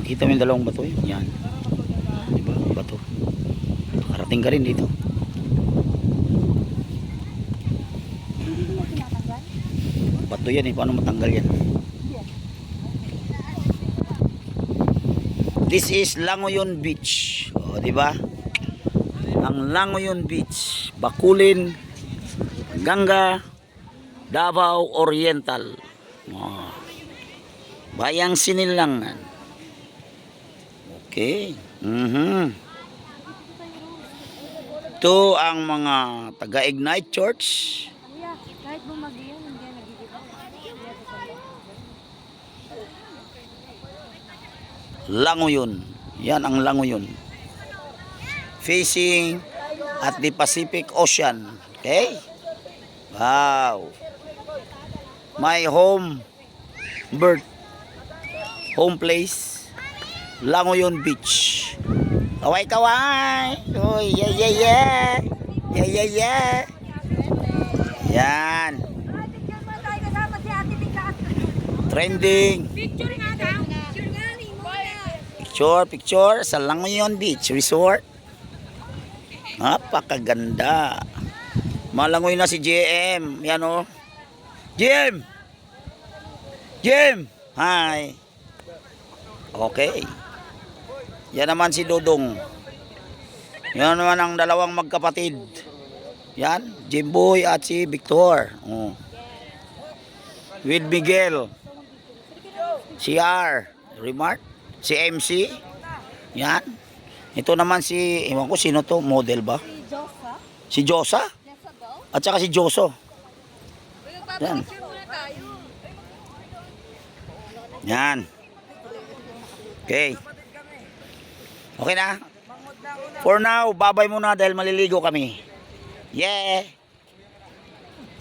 Kita mo yung dalawang bato yun. Yan. Diba? Bato. Karating ka rin dito. Bato yan eh. Paano matanggal yan? This is Langoyon Beach. O, diba? Ang Langoyon Beach. Bakulin, Ganga, Davao Oriental. O. Bayang Sinilangan. Okay. Ito ang mga taga-Ignite Church. Kahit bumagyo yan, hindi yan nagigibay. Langoyon. Yan ang Langoyon. Facing at the Pacific Ocean. Okay? Wow. My home place, Langoyon Beach. Kaway kaway. Oy, yeah. Yan. Trending. Picture sa Langoyon Beach Resort. Napakaganda. Malangoy na si JM. Yan o. JM. Hi. Okay. Yan naman si Dodong. Yan naman ang dalawang magkapatid. Yan. Jimboy at si Victor. Oh. With Miguel. Si R. Remark. Si MC. Yan. Ito naman si, ewan ko sino to, model ba? Si Josa. At saka si Joso. Yan. Yan. Okay. Okay na. For now, babay muna dahil maliligo kami. Yeah.